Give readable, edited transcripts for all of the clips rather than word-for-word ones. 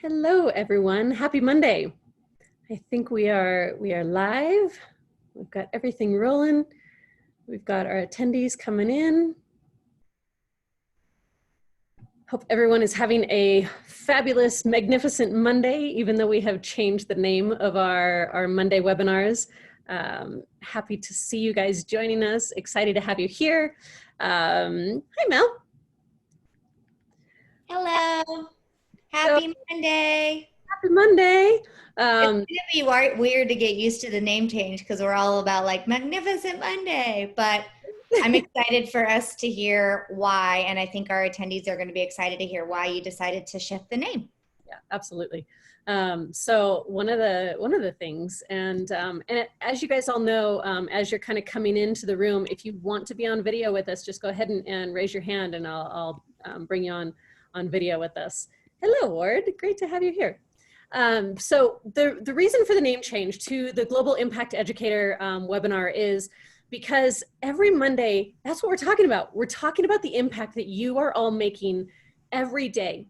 Hello, everyone. Happy Monday. I think we are live. We've got everything rolling. We've got our attendees coming in. Hope everyone is having a fabulous, magnificent Monday, even though we have changed the name of our Monday webinars. Happy to see you guys joining us. Excited to have you here. Hi, Mel. Hello. Happy Monday. Happy Monday. It's going to be weird to get used to the name change because we're all about like Magnificent Monday, but I'm excited for us to hear why. And I think our attendees are going to be excited to hear why you decided to shift the name. Yeah, absolutely. So one of the things, and as you guys all know, as you're kind of coming into the room, if you want to be on video with us, just go ahead and raise your hand, and I'll bring you on video with us. Hello, Ward. Great to have you here. So the reason for the name change to the Global Impact Educator webinar is because every Monday, that's what we're talking about. We're talking about the impact that you are all making every day.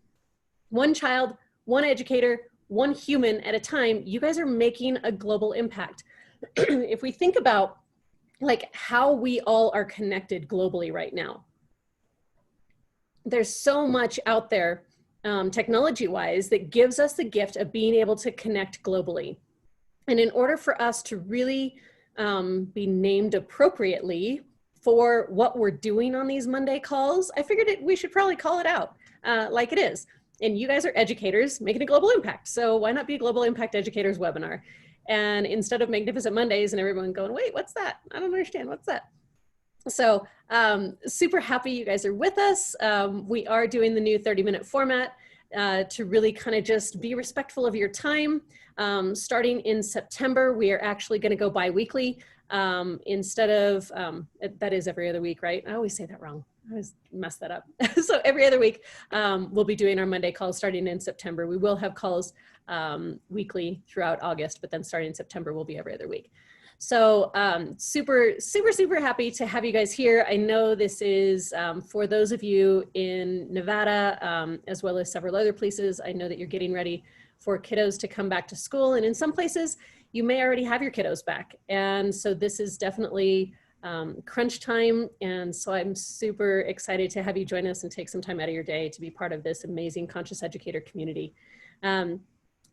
One child, one educator, one human at a time. You guys are making a global impact. If we think about like how we all are connected globally right now, there's so much out there technology-wise that gives us the gift of being able to connect globally. And in order for us to really be named appropriately for what we're doing on these Monday calls, I figured we should probably call it out like it is. And you guys are educators making a global impact. So why not be a Global Impact Educators webinar? And instead of Magnificent Mondays and everyone going, wait, what's that? I don't understand, what's that? So super happy you guys are with us. We are doing the new 30-minute format to really kind of just be respectful of your time. Starting in September, we are actually going to go bi-weekly instead of, that is every other week, right? I always say that wrong. I always mess that up. So every other week, we'll be doing our Monday calls starting in September. We will have calls weekly throughout August, but then starting in September, we'll be every other week. So super happy to have you guys here. I know this is for those of you in Nevada, as well as several other places. I know that you're getting ready for kiddos to come back to school. And in some places, you may already have your kiddos back. And so this is definitely crunch time. And so I'm super excited to have you join us and take some time out of your day to be part of this amazing conscious educator community.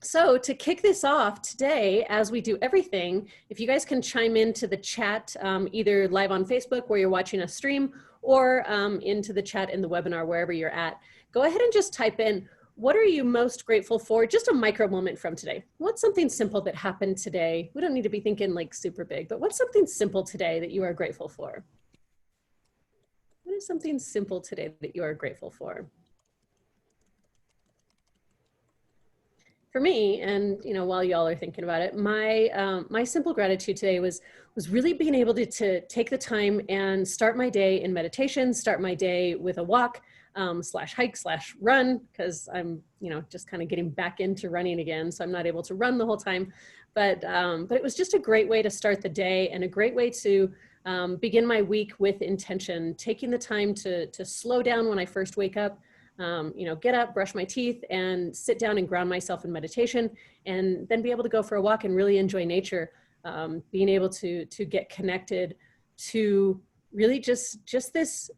So to kick this off today, as we do everything, if you guys can chime into the chat, either live on Facebook where you're watching us stream, or into the chat in the webinar, wherever you're at, go ahead and just type in, what are you most grateful for? Just a micro moment from today. What's something simple that happened today? We don't need to be thinking like super big, but what's something simple today that you are grateful for? What is something simple today that you are grateful for? For me, and you know, while y'all are thinking about it, my simple gratitude today was really being able to take the time and start my day in meditation, start my day with a walk, slash hike slash run, because I'm, you know, just kind of getting back into running again, so I'm not able to run the whole time, but it was just a great way to start the day and a great way to begin my week with intention, taking the time to slow down when I first wake up. You know, get up, brush my teeth, and sit down and ground myself in meditation, and then be able to go for a walk and really enjoy nature. Being able to get connected to really just this.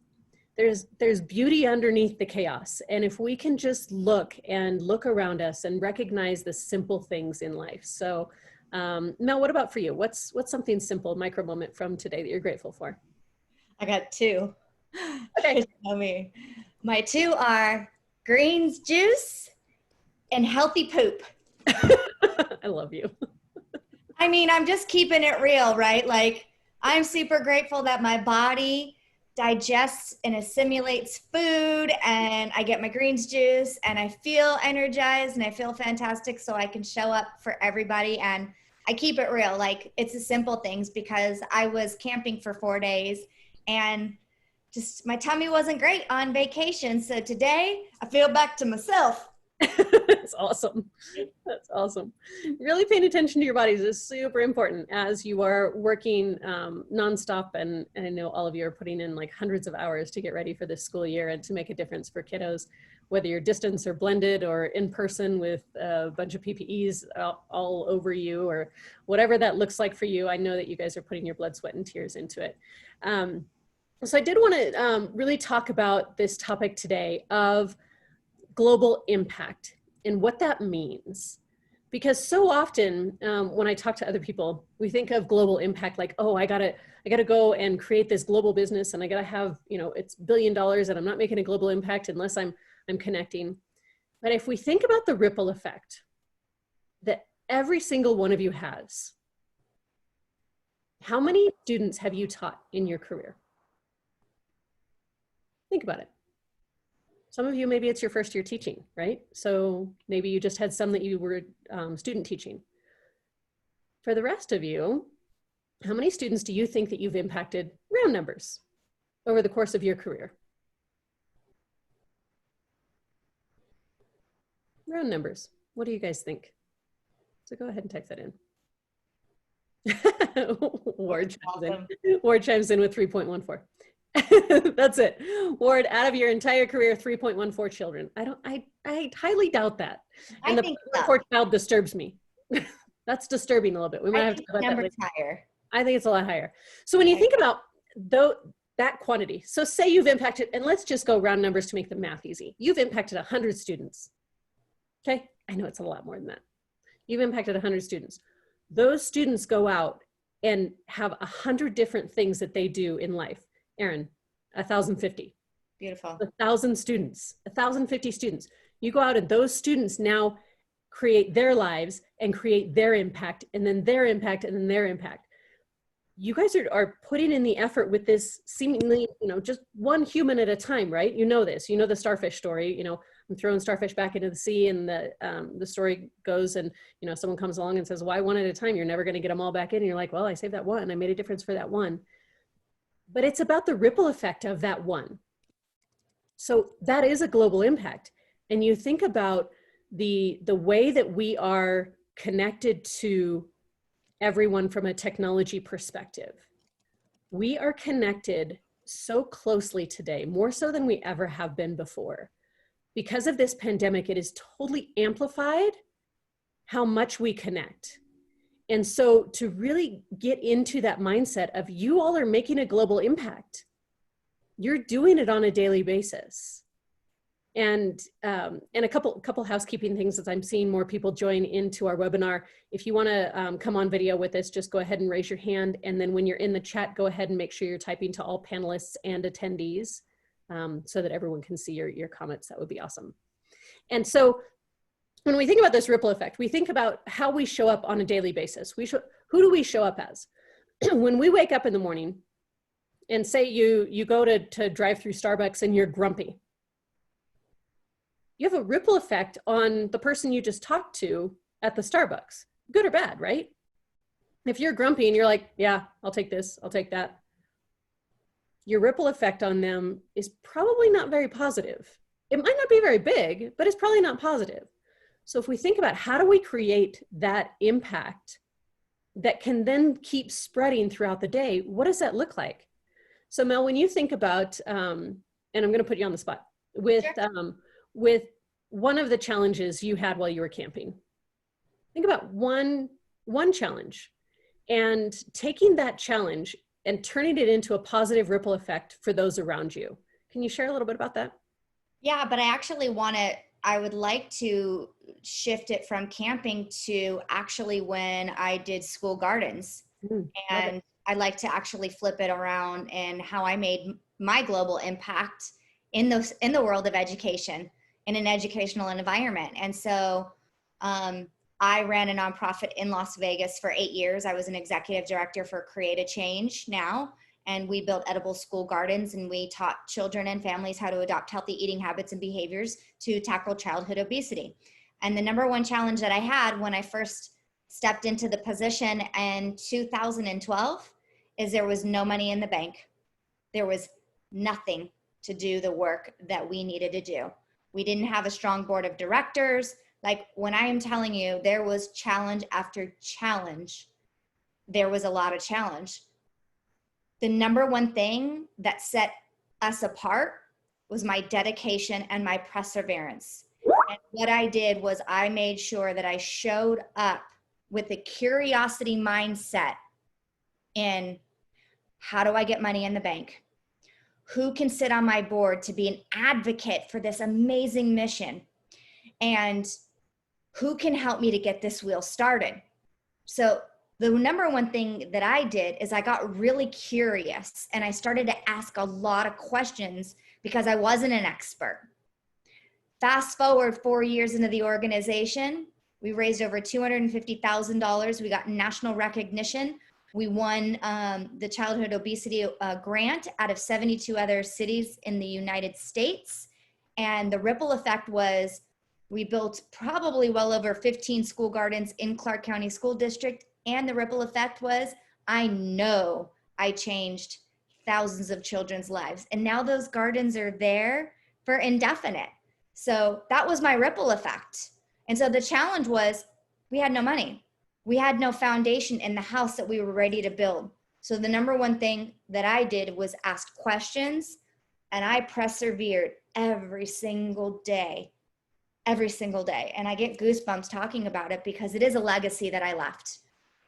There's beauty underneath the chaos, and if we can just look around us and recognize the simple things in life. So, Mel, what about for you? What's something simple, micro moment from today that you're grateful for? I got two. Okay. Tell me. My two are greens juice and healthy poop. I love you. I mean, I'm just keeping it real, right? Like, I'm super grateful that my body digests and assimilates food, and I get my greens juice, and I feel energized, and I feel fantastic, so I can show up for everybody. And I keep it real. Like, it's the simple things, because I was camping for 4 days, and just my tummy wasn't great on vacation. So today I feel back to myself. That's awesome. That's awesome. Really paying attention to your bodies is super important as you are working nonstop. And I know all of you are putting in like hundreds of hours to get ready for this school year and to make a difference for kiddos, whether you're distance or blended or in person with a bunch of PPEs all over you or whatever that looks like for you. I know that you guys are putting your blood, sweat, and tears into it. So I did want to really talk about this topic today of global impact and what that means. Because so often when I talk to other people, we think of global impact like, oh, I gotta go and create this global business and I gotta have, it's $1 billion and I'm not making a global impact unless I'm connecting. But if we think about the ripple effect that every single one of you has, how many students have you taught in your career? Think about it. Some of you, maybe it's your first year teaching, right? So maybe you just had some that you were student teaching. For the rest of you, how many students do you think that you've impacted, round numbers, over the course of your career? Round numbers. What do you guys think? So go ahead and type that in. Ward chimes in with 3.14. That's it. Ward, out of your entire career, 3.14 children. I highly doubt that. And the 0.14 child disturbs me. That's disturbing a little bit. We might have to talk about that later. Higher. I think it's a lot higher. So when you think about that quantity, so say you've impacted, and let's just go round numbers to make the math easy. You've impacted 100 students. Okay, I know it's a lot more than that. You've impacted 100 students. Those students go out and have 100 different things that they do in life. Erin, 1,050. Beautiful. 1,000 students, 1,050 students. You go out and those students now create their lives and create their impact and then their impact and then their impact. You guys are putting in the effort with this seemingly, just one human at a time, right? You know this, the starfish story, I'm throwing starfish back into the sea and the story goes and, someone comes along and says, why one at a time? You're never going to get them all back in. And you're like, well, I saved that one. I made a difference for that one. But it's about the ripple effect of that one. So that is a global impact. And you think about the way that we are connected to everyone from a technology perspective. We are connected so closely today, more so than we ever have been before. Because of this pandemic, it has totally amplified how much we connect. And so to really get into that mindset of you all are making a global impact, you're doing it on a daily basis. And a couple housekeeping things as I'm seeing more people join into our webinar. If you want to come on video with us, just go ahead and raise your hand. And then when you're in the chat, go ahead and make sure you're typing to all panelists and attendees so that everyone can see your comments. That would be awesome. And so when we think about this ripple effect, we think about how we show up on a daily basis. Who do we show up as? When we wake up in the morning and say you go to drive through Starbucks and you're grumpy, you have a ripple effect on the person you just talked to at the Starbucks, good or bad, right? If you're grumpy and you're like, yeah, I'll take this, I'll take that, your ripple effect on them is probably not very positive. It might not be very big, but it's probably not positive. So if we think about how do we create that impact that can then keep spreading throughout the day, what does that look like? So Mel, when you think about, and I'm going to put you on the spot, with one of the challenges you had while you were camping, think about one challenge and taking that challenge and turning it into a positive ripple effect for those around you. Can you share a little bit about that? Yeah, but I would like to shift it from camping to actually when I did school gardens. And I'd like to actually flip it around and how I made my global impact in the world of education, in an educational environment. And so I ran a nonprofit in Las Vegas for 8 years. I was an executive director for Create a Change now. And we built edible school gardens and we taught children and families how to adopt healthy eating habits and behaviors to tackle childhood obesity. And the number one challenge that I had when I first stepped into the position in 2012 is there was no money in the bank. There was nothing to do the work that we needed to do. We didn't have a strong board of directors. Like, when I am telling you, there was challenge after challenge. There was a lot of challenge. The number one thing that set us apart was my dedication and my perseverance. And what I did was I made sure that I showed up with a curiosity mindset in, how do I get money in the bank? Who can sit on my board to be an advocate for this amazing mission? And who can help me to get this wheel started? So the number one thing that I did is I got really curious and I started to ask a lot of questions because I wasn't an expert. Fast forward 4 years into the organization, we raised over $250,000. We got national recognition. We won the childhood obesity grant out of 72 other cities in the United States. And the ripple effect was we built probably well over 15 school gardens in Clark County School District. And the ripple effect was, I know I changed thousands of children's lives. And now those gardens are there for indefinite. So that was my ripple effect. And so the challenge was, we had no money. We had no foundation in the house that we were ready to build. So the number one thing that I did was ask questions, and I persevered every single day. And I get goosebumps talking about it because it is a legacy that I left.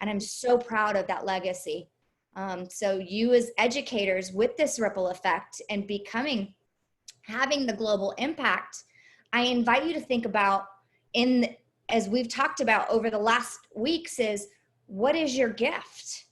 And I'm so proud of that legacy. So you as educators with this ripple effect and having the global impact, I invite you to think about, as we've talked about over the last weeks, is what is your gift?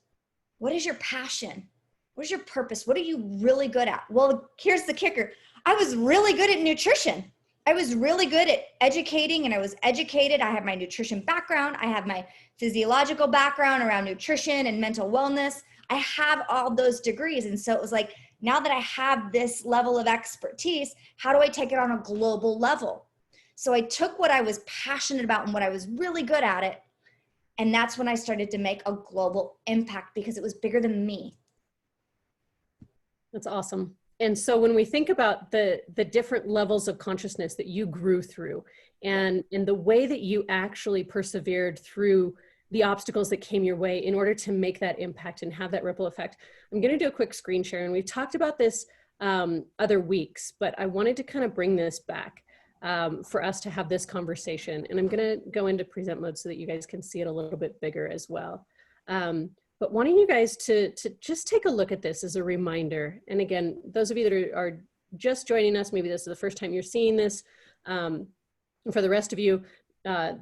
What is your passion? What is your purpose? What are you really good at? Well, here's the kicker. I was really good at nutrition. I was really good at educating, and I was educated. I have my nutrition background. I have my physiological background around nutrition and mental wellness. I have all those degrees. And so it was like, now that I have this level of expertise, how do I take it on a global level? So I took what I was passionate about and what I was really good at it. And that's when I started to make a global impact because it was bigger than me. That's awesome. And so when we think about the different levels of consciousness that you grew through and the way that you actually persevered through the obstacles that came your way in order to make that impact and have that ripple effect, I'm going to do a quick screen share. And we've talked about this other weeks, but I wanted to kind of bring this back for us to have this conversation. And I'm going to go into present mode so that you guys can see it a little bit bigger as well. But wanting you guys to just take a look at this as a reminder. And again, those of you that are just joining us, maybe this is the first time you're seeing this. For the rest of you,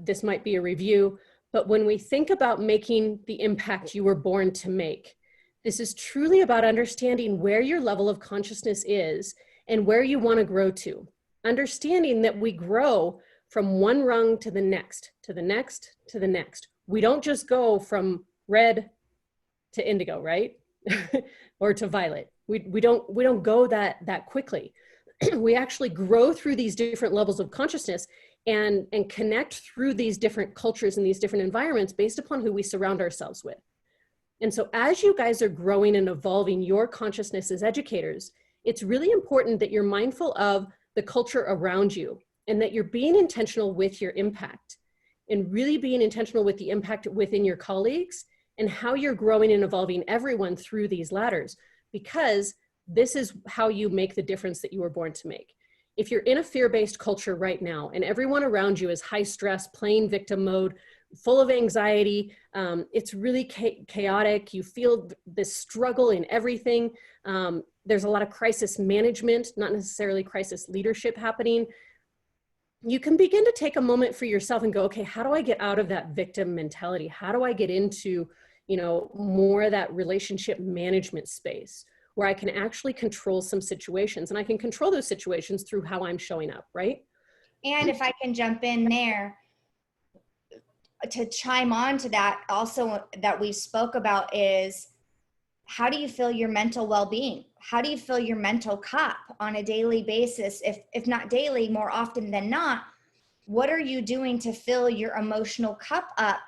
this might be a review. But when we think about making the impact you were born to make, this is truly about understanding where your level of consciousness is and where you want to grow to. Understanding that we grow from one rung to the next, to the next, to the next. We don't just go from red to indigo, right? Or to violet. We don't go that quickly. We actually grow through these different levels of consciousness and connect through these different cultures and these different environments based upon who we surround ourselves with. And so as you guys are growing and evolving your consciousness as educators, it's really important that you're mindful of the culture around you and that you're being intentional with your impact and really being intentional with the impact within your colleagues and how you're growing and evolving everyone through these ladders, because this is how you make the difference that you were born to make. If you're in a fear-based culture right now and everyone around you is high stress, playing victim mode, full of anxiety, it's really chaotic, you feel this struggle in everything, there's a lot of crisis management, not necessarily crisis leadership happening, you can begin to take a moment for yourself and go, okay, how do I get out of that victim mentality? How do I get into, more of that relationship management space where I can actually control some situations, and I can control those situations through how I'm showing up, right? And if I can jump in there to chime on to that also that we spoke about is, how do you feel your mental well-being? How do you fill your mental cup on a daily basis? If not daily, more often than not, what are you doing to fill your emotional cup up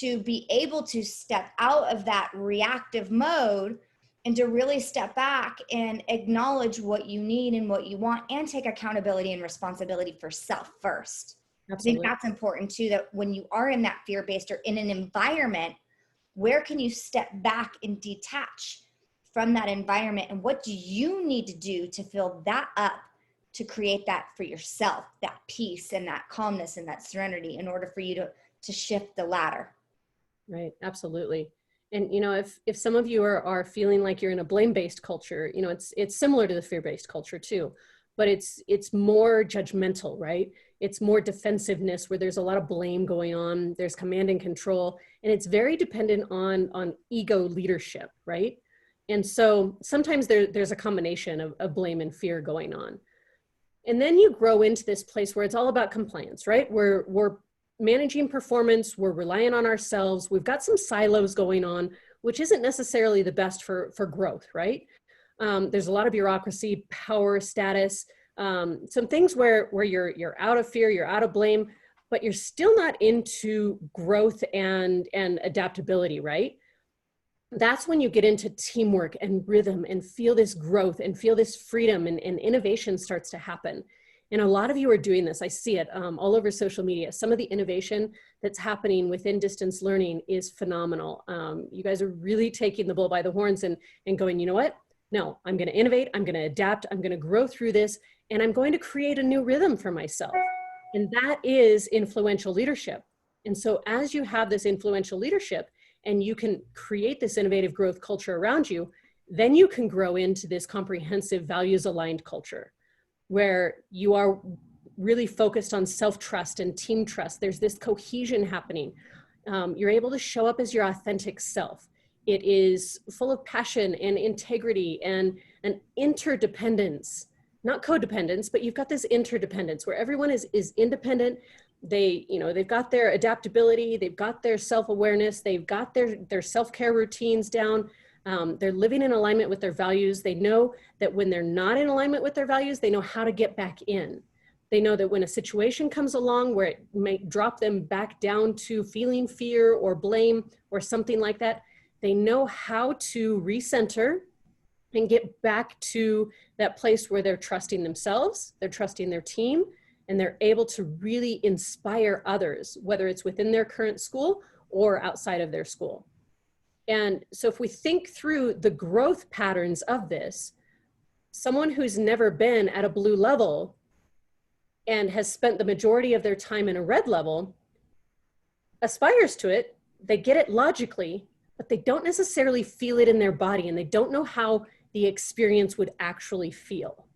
to be able to step out of that reactive mode and to really step back and acknowledge what you need and what you want, and take accountability and responsibility for self first. Absolutely. I think that's important too, that when you are in that fear-based or in an environment, where can you step back and detach from that environment, and what do you need to do to fill that up, to create that for yourself, that peace and that calmness and that serenity, in order for you to shift the ladder. Right. Absolutely. And, you know, if some of you are feeling like you're in a blame-based culture, you know, it's similar to the fear-based culture too, but it's more judgmental, right? It's more defensiveness, where there's a lot of blame going on. There's command and control, and it's very dependent on ego leadership, right? And so sometimes there's a combination of blame and fear going on. And then you grow into this place where it's all about compliance, right? We're managing performance, we're relying on ourselves, we've got some silos going on, which isn't necessarily the best for growth, right? There's a lot of bureaucracy, power, status, some things where you're out of fear, you're out of blame, but you're still not into growth and adaptability, right? That's when you get into teamwork and rhythm and feel this growth and feel this freedom, and innovation starts to happen. And a lot of you are doing this. I see it all over social media. Some of the innovation that's happening within distance learning is phenomenal. You guys are really taking the bull by the horns and going, you know what? No, I'm going to innovate. I'm going to adapt. I'm going to grow through this, and I'm going to create a new rhythm for myself. And that is influential leadership. And so as you have this influential leadership, and you can create this innovative growth culture around you, then you can grow into this comprehensive values-aligned culture where you are really focused on self-trust and team trust. There's this cohesion happening. You're able to show up as your authentic self. It is full of passion and integrity and an interdependence, not codependence, but you've got this interdependence where everyone is independent. They've got their adaptability, they've got their self-awareness, they've got their self-care routines down. They're living in alignment with their values. They know that when they're not in alignment with their values, they know how to get back in. They know that when a situation comes along where it may drop them back down to feeling fear or blame or something like that, they know how to recenter and get back to that place where they're trusting themselves, they're trusting their team, and they're able to really inspire others, whether it's within their current school or outside of their school. And so if we think through the growth patterns of this, someone who's never been at a blue level and has spent the majority of their time in a red level aspires to it, they get it logically, but they don't necessarily feel it in their body, and they don't know how the experience would actually feel.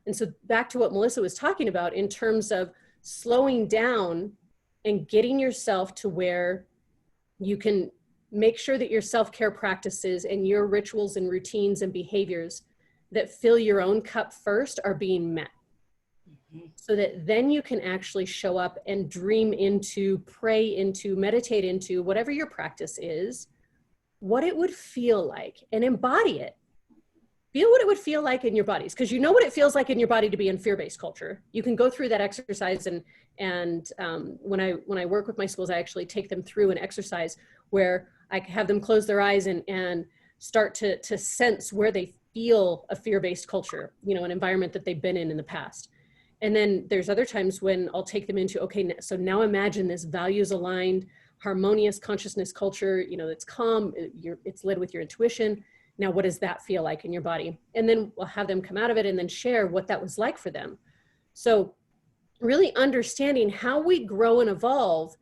And so back to what Melissa was talking about in terms of slowing down and getting yourself to where you can make sure that your self-care practices and your rituals and routines and behaviors that fill your own cup first are being met. So that then you can actually show up and dream into, pray into, meditate into, whatever your practice is, what it would feel like, and embody it. Feel what it would feel like in your bodies, because you know what it feels like in your body to be in fear-based culture. You can go through that exercise, and when I work with my schools, I actually take them through an exercise where I have them close their eyes and start to sense where they feel a fear-based culture, an environment that they've been in the past. And then there's other times when I'll take them into, okay, so now imagine this values-aligned, harmonious consciousness culture, it's calm, it's led with your intuition. Now, what does that feel like in your body? And then we'll have them come out of it and then share what that was like for them. So really understanding how we grow and evolve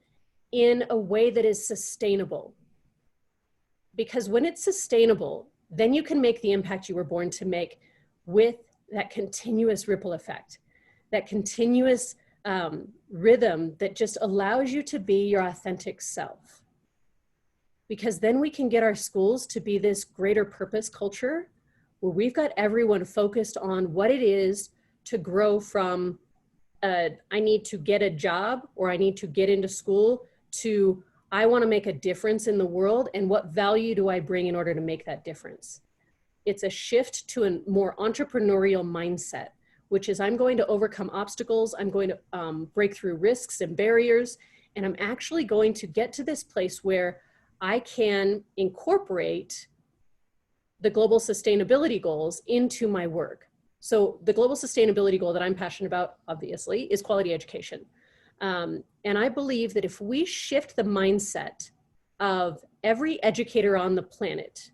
in a way that is sustainable. Because when it's sustainable, then you can make the impact you were born to make with that continuous ripple effect, that continuous rhythm that just allows you to be your authentic self. Because then we can get our schools to be this greater purpose culture where we've got everyone focused on what it is to grow from I need to get a job or I need to get into school to I want to make a difference in the world, and what value do I bring in order to make that difference? It's a shift to a more entrepreneurial mindset, which is I'm going to overcome obstacles, I'm going to break through risks and barriers, and I'm actually going to get to this place where I can incorporate the global sustainability goals into my work. So the global sustainability goal that I'm passionate about, obviously, is quality education. And I believe that if we shift the mindset of every educator on the planet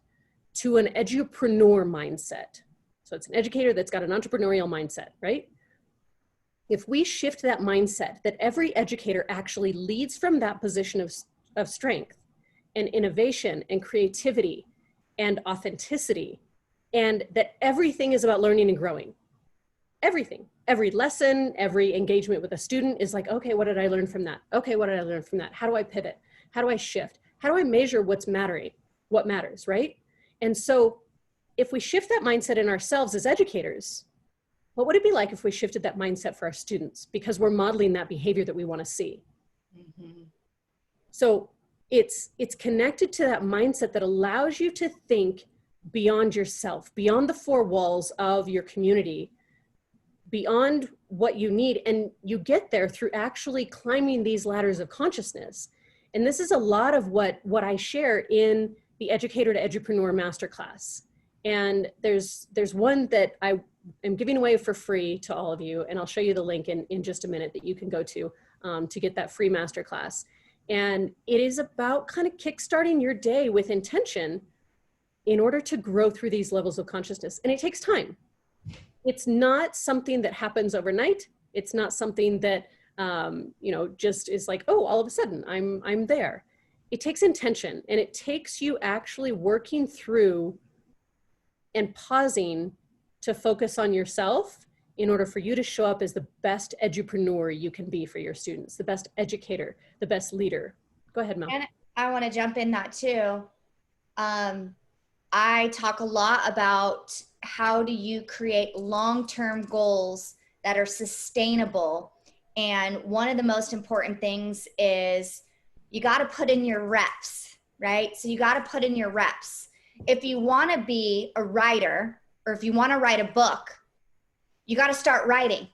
to an edupreneur mindset, so it's an educator that's got an entrepreneurial mindset, right? If we shift that mindset, that every educator actually leads from that position of strength and innovation and creativity and authenticity, and that everything is about learning and growing. Everything, every lesson, every engagement with a student is like, okay, what did I learn from that? Okay, what did I learn from that? How do I pivot? How do I shift? How do I measure what matters, right? And so if we shift that mindset in ourselves as educators, what would it be like if we shifted that mindset for our students? Because we're modeling that behavior that we want to see. Mm-hmm. So it's connected to that mindset that allows you to think beyond yourself, beyond the four walls of your community, beyond what you need. And you get there through actually climbing these ladders of consciousness. And this is a lot of what I share in the Educator to Edupreneur Masterclass. And there's one that I am giving away for free to all of you. And I'll show you the link in just a minute that you can go to get that free masterclass. And it is about kind of kickstarting your day with intention in order to grow through these levels of consciousness. And it takes time. It's not something that happens overnight. It's not something that, just is like, oh, all of a sudden I'm there. It takes intention, and it takes you actually working through and pausing to focus on yourself in order for you to show up as the best edupreneur you can be for your students, the best educator, the best leader. Go ahead, Mel. And I want to jump in that too. I talk a lot about how do you create long-term goals that are sustainable. And one of the most important things is you got to put in your reps, right? So you got to put in your reps. If you want to be a writer, or if you want to write a book, you got to start writing.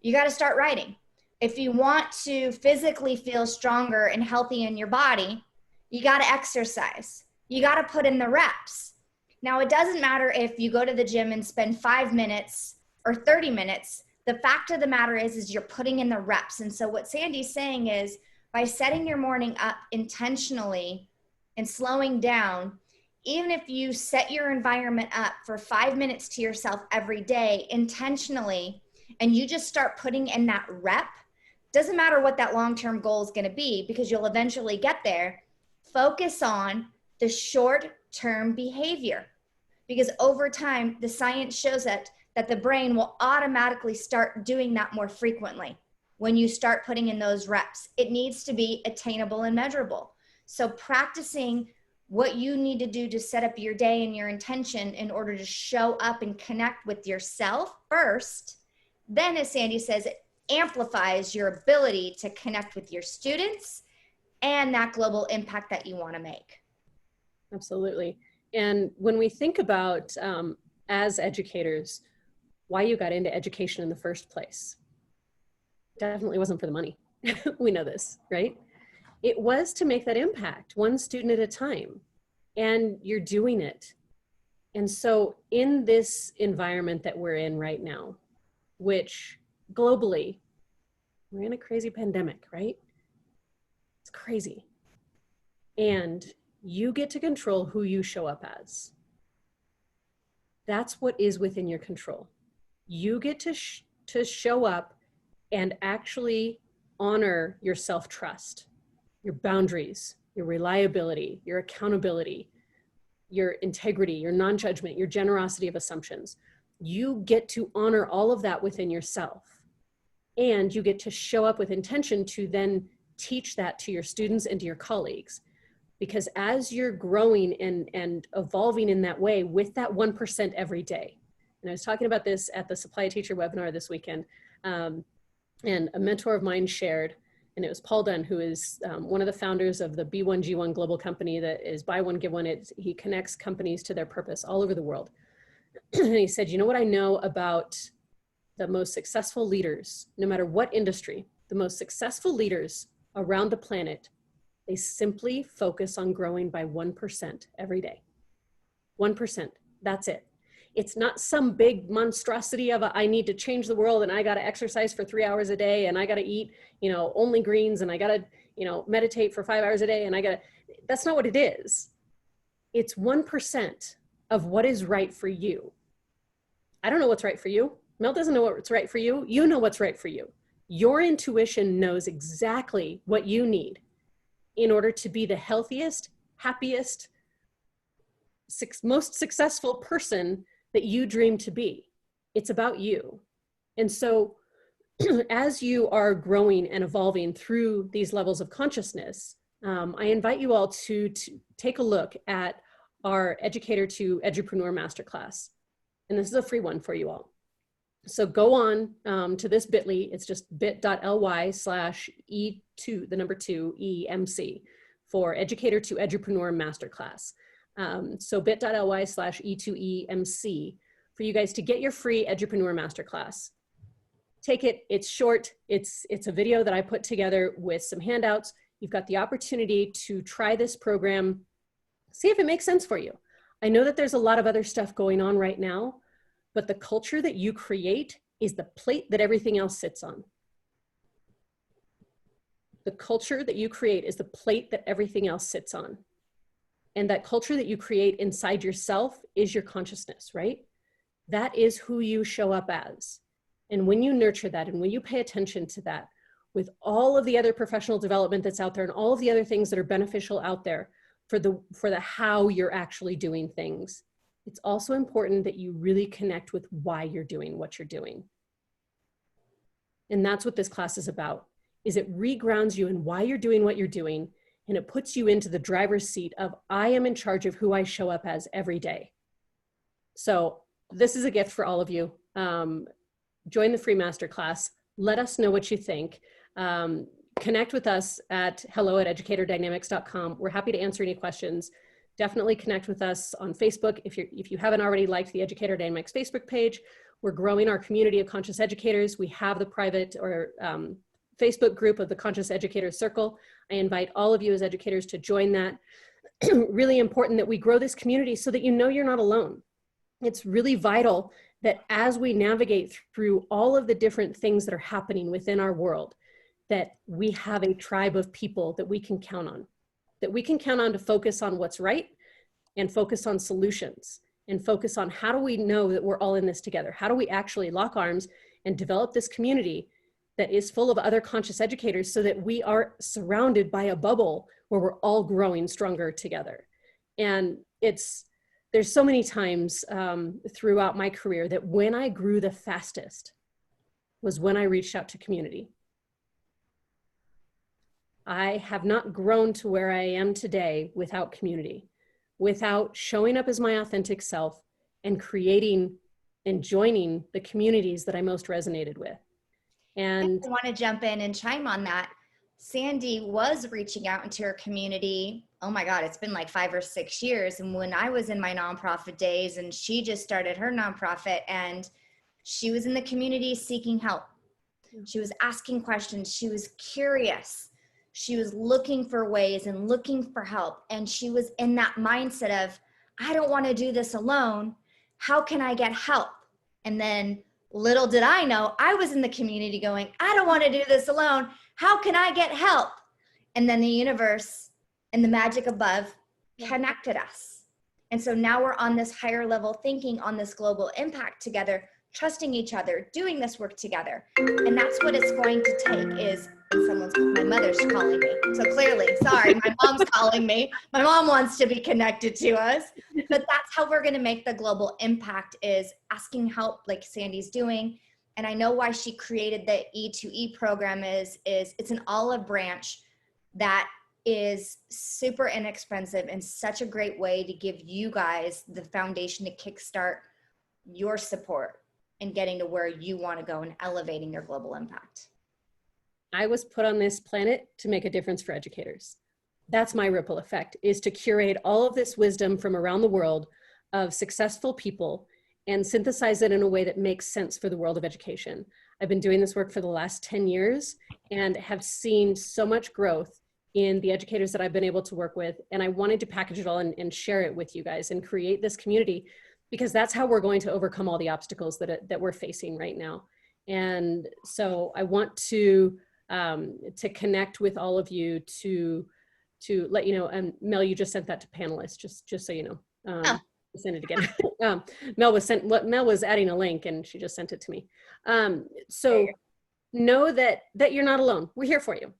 You got to start writing. If you want to physically feel stronger and healthy in your body, you got to exercise. You got to put in the reps. Now, it doesn't matter if you go to the gym and spend 5 minutes or 30 minutes. The fact of the matter is you're putting in the reps. And so what Sandy's saying is, by setting your morning up intentionally and slowing down, even if you set your environment up for 5 minutes to yourself every day intentionally, and you just start putting in that rep, doesn't matter what that long-term goal is going to be, because you'll eventually get there. Focus on the short-term behavior, because over time, the science shows that the brain will automatically start doing that more frequently when you start putting in those reps. It needs to be attainable and measurable. So practicing what you need to do to set up your day and your intention in order to show up and connect with yourself first, then, as Sandy says, it amplifies your ability to connect with your students and that global impact that you want to make. Absolutely. And when we think about, as educators, why you got into education in the first place, definitely wasn't for the money. We know this, right? It was to make that impact, one student at a time, and you're doing it. And so in this environment that we're in right now, which globally, we're in a crazy pandemic, right? It's crazy. And you get to control who you show up as. That's what is within your control. You get to show up and actually honor your self-trust, your boundaries, your reliability, your accountability, your integrity, your non-judgment, your generosity of assumptions. You get to honor all of that within yourself. And you get to show up with intention to then teach that to your students and to your colleagues. Because as you're growing and evolving in that way with that 1% every day, and I was talking about this at the Supply a Teacher webinar this weekend, and a mentor of mine shared, and it was Paul Dunn, who is one of the founders of the B1G1 global company that is buy one, give one. He connects companies to their purpose all over the world. And he said, you know what I know about the most successful leaders, no matter what industry, the most successful leaders around the planet, they simply focus on growing by 1% every day. 1%. That's it. It's not some big monstrosity of I need to change the world and I got to exercise for 3 hours a day and I got to eat, only greens and I got to, meditate for 5 hours a day and that's not what it is. It's 1% of what is right for you. I don't know what's right for you. Mel doesn't know what's right for you. You know what's right for you. Your intuition knows exactly what you need in order to be the healthiest, happiest, most successful person that you dream to be. It's about you. And so as you are growing and evolving through these levels of consciousness, I invite you all to take a look at our Educator to Edupreneur Masterclass. And this is a free one for you all. So go on to this bit.ly, it's just bit.ly/E2, the number 2, EMC, for Educator to Edupreneur Masterclass. So bit.ly/E2EMC for you guys to get your free Edupreneur Masterclass. Take it, it's short, it's a video that I put together with some handouts. You've got the opportunity to try this program, see if it makes sense for you. I know that there's a lot of other stuff going on right now, but the culture that you create is the plate that everything else sits on. The culture that you create is the plate that everything else sits on. And that culture that you create inside yourself is your consciousness, right? That is who you show up as. And when you nurture that and when you pay attention to that, with all of the other professional development that's out there and all of the other things that are beneficial out there for the how you're actually doing things, it's also important that you really connect with why you're doing what you're doing. And that's what this class is about, is it regrounds you in why you're doing what you're doing, and it puts you into the driver's seat of, I am in charge of who I show up as every day. So this is a gift for all of you. Join the free masterclass. Let us know what you think. Connect with us at hello@educatordynamics.com. We're happy to answer any questions. Definitely connect with us on Facebook. If you haven't already liked the Educator Dynamics Facebook page, we're growing our community of conscious educators. We have the private or Facebook group of the Conscious Educators Circle. I invite all of you as educators to join that. Really important that we grow this community so that you know you're not alone. It's really vital that as we navigate through all of the different things that are happening within our world, that we have a tribe of people that we can count on. That we can count on to focus on what's right and focus on solutions and focus on how do we know that we're all in this together? How do we actually lock arms and develop this community that is full of other conscious educators so that we are surrounded by a bubble where we're all growing stronger together? And there's so many times throughout my career that when I grew the fastest was when I reached out to community. I have not grown to where I am today without community, without showing up as my authentic self and creating and joining the communities that I most resonated with. And I want to jump in and chime on that. Sandy was reaching out into her community. Oh my God, it's been like 5 or 6 years. And when I was in my nonprofit days, and she just started her nonprofit, and she was in the community seeking help. She was asking questions. She was curious. She was looking for ways and looking for help. And she was in that mindset of, I don't want to do this alone. How can I get help? And then little did I know, I was in the community going, I don't want to do this alone. How can I get help? And then the universe and the magic above connected us. And so now we're on this higher level thinking, on this global impact together, trusting each other, doing this work together. And that's what it's going to take is, my mother's calling me. So clearly, sorry, my mom's calling me. My mom wants to be connected to us. But that's how we're going to make the global impact, is asking help like Sandy's doing. And I know why she created the E2E program is it's an olive branch that is super inexpensive and such a great way to give you guys the foundation to kickstart your support and getting to where you want to go and elevating your global impact. I was put on this planet to make a difference for educators. That's my ripple effect, is to curate all of this wisdom from around the world of successful people and synthesize it in a way that makes sense for the world of education. I've been doing this work for the last 10 years and have seen so much growth in the educators that I've been able to work with. And I wanted to package it all and share it with you guys and create this community, because that's how we're going to overcome all the obstacles that we're facing right now. And so I want to connect with all of you to let you know. And Mel, you just sent that to panelists, just so you know. Oh. Send it again. Mel was adding a link and she just sent it to me. So know that you're not alone. We're here for you.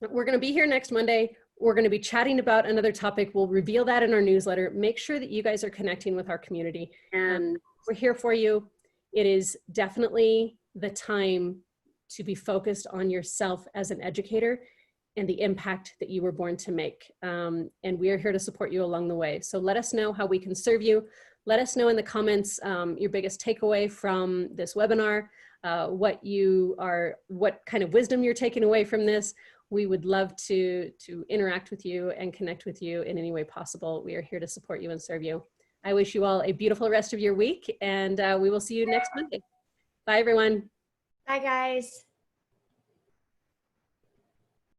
We're going to be here next Monday. We're going to be chatting about another topic. We'll reveal that in our newsletter. Make sure that you guys are connecting with our community, and we're here for you. It is definitely the time to be focused on yourself as an educator and the impact that you were born to make. And we are here to support you along the way. So let us know how we can serve you. Let us know in the comments your biggest takeaway from this webinar, what kind of wisdom you're taking away from this. We would love to interact with you and connect with you in any way possible. We are here to support you and serve you. I wish you all a beautiful rest of your week, and we will see you next Monday. Bye, everyone. Bye, guys.